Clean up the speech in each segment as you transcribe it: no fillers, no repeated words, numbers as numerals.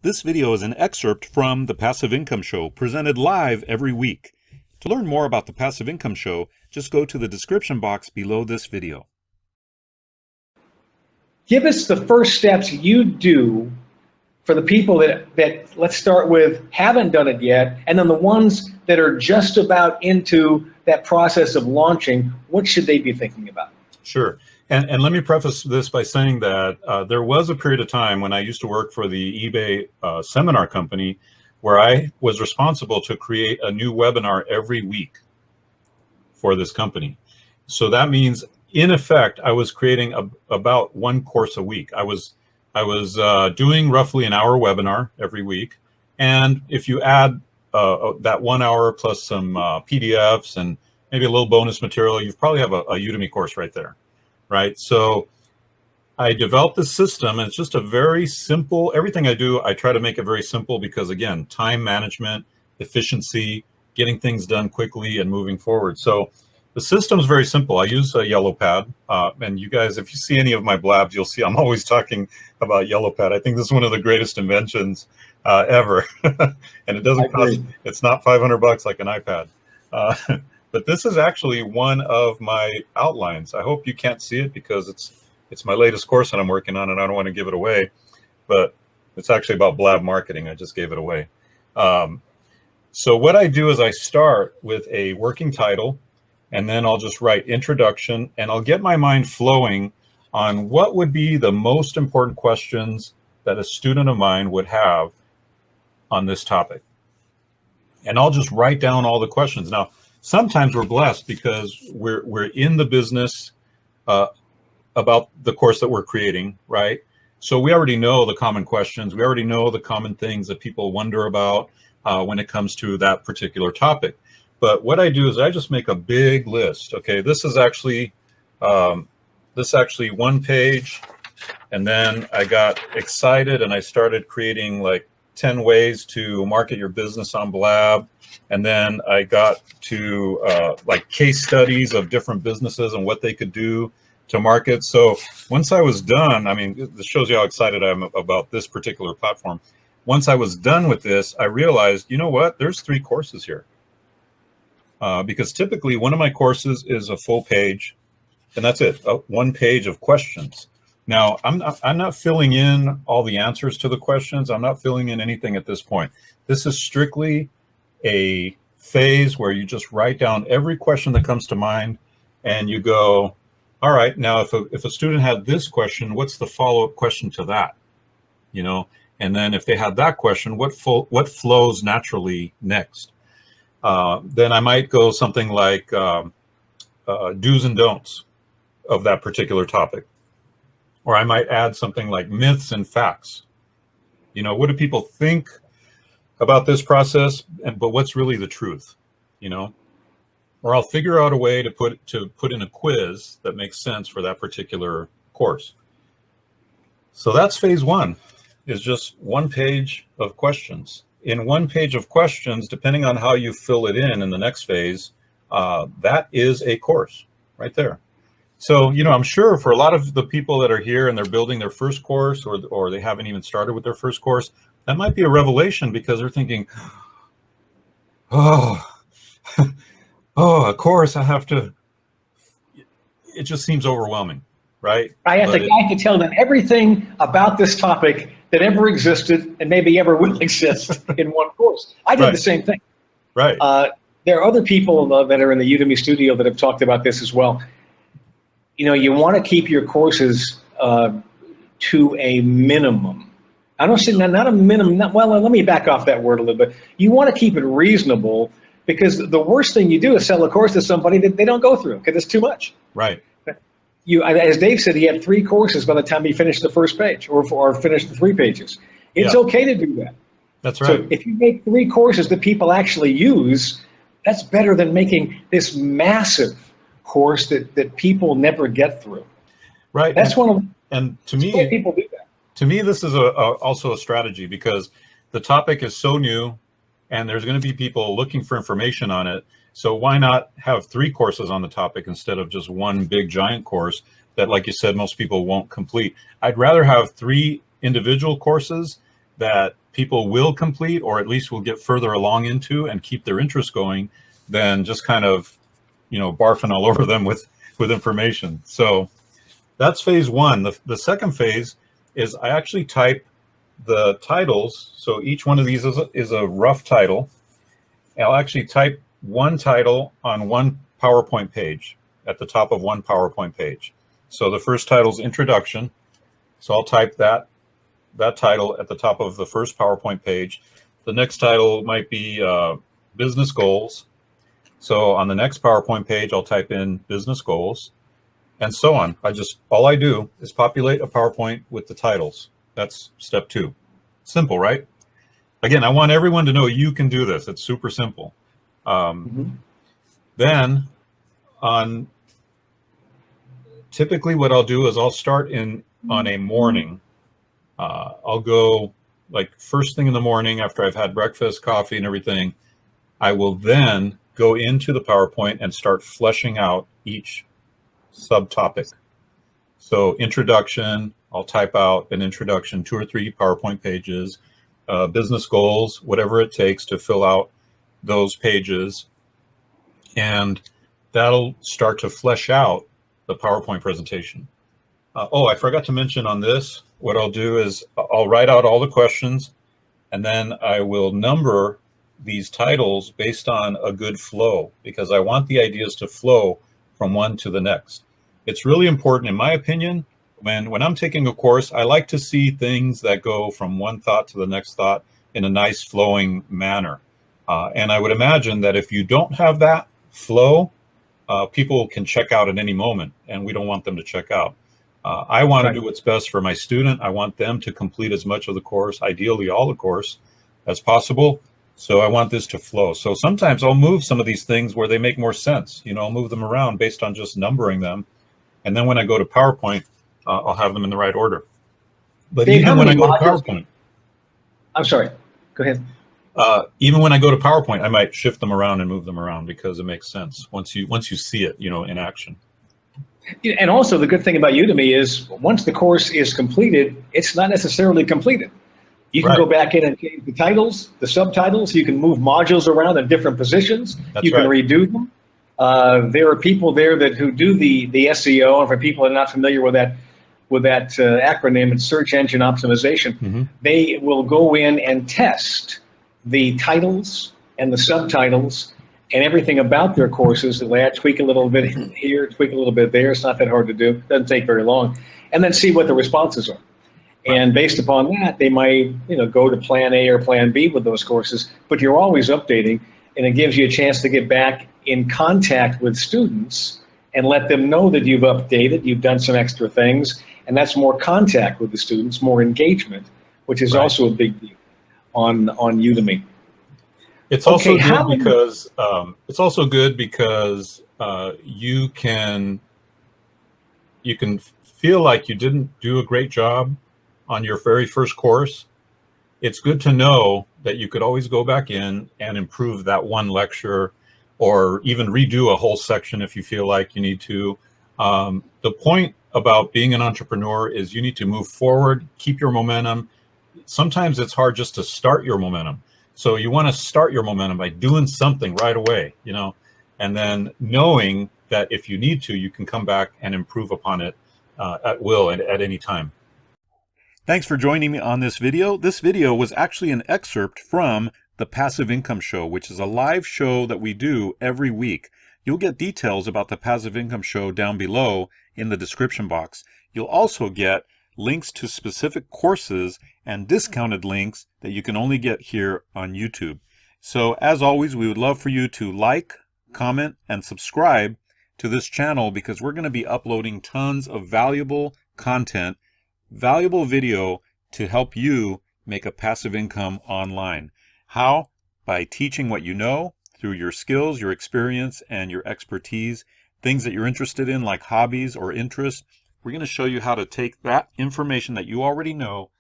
This video is an excerpt from The Passive Income Show, presented live every week. To learn more about The Passive Income Show, just go to the description box below this video. Give us the first steps you do for the people that let's start with, haven't done it yet, and then the ones that are just about into that process of launching, what should they be thinking about? Sure. And let me preface this by saying that there was a period of time when I used to work for the eBay seminar company where I was responsible to create a new webinar every week for this company. So that means, in effect, I was creating about one course a week. I was doing roughly an hour webinar every week. And if you add that 1 hour plus some PDFs and maybe a little bonus material, you probably have a Udemy course right there. Right. So I developed this system, and it's just a very simple, everything I do, I try to make it very simple because, again, time management, efficiency, getting things done quickly and moving forward. So the system is very simple. I use a yellow pad. And you guys, if you see any of my blabs, you'll see I'm always talking about yellow pad. I think this is one of the greatest inventions ever. And it doesn't cost, it's not $500 like an iPad. But this is actually one of my outlines. I hope you can't see it because it's my latest course that I'm working on and I don't want to give it away, but it's actually about blab marketing. I just gave it away. So what I do is I start with a working title, and then I'll just write introduction, and I'll get my mind flowing on what would be the most important questions that a student of mine would have on this topic. And I'll just write down all the questions. Now, sometimes we're blessed because we're in the business about the course that we're creating, right? So we already know the common questions. We already know the common things that people wonder about when it comes to that particular topic. But what I do is I just make a big list. Okay, this is actually one page, and then I got excited and I started creating like 10 ways to market your business on Blab. And then I got to like case studies of different businesses and what they could do to market. So once I was done, I mean, this shows you how excited I am about this particular platform. Once I was done with this, I realized, you know what, there's 3 courses here. Because typically one of my courses is a full page, and that's it, 1 page of questions. Now, I'm not filling in all the answers to the questions. I'm not filling in anything at this point. This is strictly a phase where you just write down every question that comes to mind, and you go, all right, now if a student had this question, what's the follow-up question to that? You know, and then if they had that question, what flows naturally next? Then I might go something like do's and don'ts of that particular topic. Or I might add something like myths and facts. You know, what do people think about this process, but what's really the truth, you know? Or I'll figure out a way to put in a quiz that makes sense for that particular course. So that's phase 1, is just 1 page of questions. In 1 page of questions, depending on how you fill it in the next phase, that is a course right there. So, you know, I'm sure for a lot of the people that are here and they're building their first course, or they haven't even started with their first course, that might be a revelation because they're thinking, oh, a course, I have to, it just seems overwhelming, right? I have to tell them everything about this topic that ever existed and maybe ever will exist in one course. I did the same thing. Right. There are other people that are in the Udemy studio that have talked about this as well. You know, you want to keep your courses to a minimum. I don't say not a minimum. Well, let me back off that word a little bit. You want to keep it reasonable, because the worst thing you do is sell a course to somebody that they don't go through because it's too much. Right. As Dave said, he had 3 courses by the time he finished the first page or finished the 3 pages. It's okay to do that. That's right. So if you make 3 courses that people actually use, that's better than making this massive course that people never get through. Right. That's and to me, people do that. To me, this is also a strategy, because the topic is so new and there's going to be people looking for information on it. So why not have 3 courses on the topic instead of just 1 big giant course that, like you said, most people won't complete? I'd rather have 3 individual courses that people will complete, or at least will get further along into and keep their interest going, than just kind of, barfing all over them with information. So that's phase one. The second phase is I actually type the titles. So each one of these is a rough title. I'll actually type one title on one PowerPoint page, at the top of one PowerPoint page. So the first title is Introduction. So I'll type that title at the top of the first PowerPoint page. The next title might be Business Goals. So on the next PowerPoint page, I'll type in Business Goals, and so on. All I do is populate a PowerPoint with the titles. That's step two. Simple, right? Again, I want everyone to know you can do this. It's super simple. Then typically what I'll do is I'll start on a morning. I'll go like first thing in the morning after I've had breakfast, coffee, and everything. I will then go into the PowerPoint and start fleshing out each subtopic. So introduction, I'll type out an introduction, 2 or 3 PowerPoint pages, business goals, whatever it takes to fill out those pages. And that'll start to flesh out the PowerPoint presentation. I forgot to mention on this, what I'll do is I'll write out all the questions, and then I will number these titles based on a good flow, because I want the ideas to flow from one to the next. It's really important, in my opinion, when I'm taking a course, I like to see things that go from one thought to the next thought in a nice flowing manner. And I would imagine that if you don't have that flow, people can check out at any moment, and we don't want them to check out. I want to do what's best for my student. I want them to complete as much of the course, ideally all the course, as possible. So I want this to flow. So sometimes I'll move some of these things where they make more sense. I'll move them around based on just numbering them. And then when I go to PowerPoint, I'll have them in the right order. But Dave, even when I go to PowerPoint, I'm sorry, go ahead. Even when I go to PowerPoint, I might shift them around and move them around because it makes sense once you see it, in action. And also the good thing about Udemy is once the course is completed, it's not necessarily completed. You can go back in and change the titles, the subtitles. You can move modules around in different positions. You can redo them. There are people there who do the SEO, and for people that are not familiar with that acronym, it's search engine optimization. They will go in and test the titles and the subtitles and everything about their courses. They'll tweak a little bit here, tweak a little bit there. It's not that hard to do. It doesn't take very long. And then see what the responses are. And based upon that, they might go to plan A or plan B with those courses. But you're always updating, and it gives you a chance to get back in contact with students and let them know that you've updated, you've done some extra things, and that's more contact with the students, more engagement, which is also a big deal on Udemy. It's also good because you can feel like you didn't do a great job on your very first course. It's good to know that you could always go back in and improve that one lecture, or even redo a whole section if you feel like you need to. The point about being an entrepreneur is you need to move forward, keep your momentum. Sometimes it's hard just to start your momentum. So you want to start your momentum by doing something right away, and then knowing that if you need to, you can come back and improve upon it at will and at any time. Thanks for joining me on this video. This video was actually an excerpt from the Passive Income Show, which is a live show that we do every week. You'll get details about the Passive Income Show down below in the description box. You'll also get links to specific courses and discounted links that you can only get here on YouTube. So as always, we would love for you to like, comment, and subscribe to this channel, because we're going to be uploading tons of valuable content, valuable video to help you make a passive income online. How? By teaching what you know through your skills, your experience, and your expertise, things that you're interested in like hobbies or interests. We're going to show you how to take that information that you already know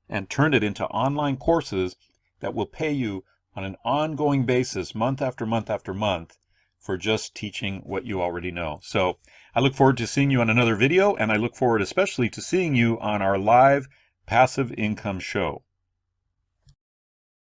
and turn it into online courses that will pay you on an ongoing basis, month after month after month, for just teaching what you already know. So I look forward to seeing you on another video, and I look forward especially to seeing you on our live Passive Income Show.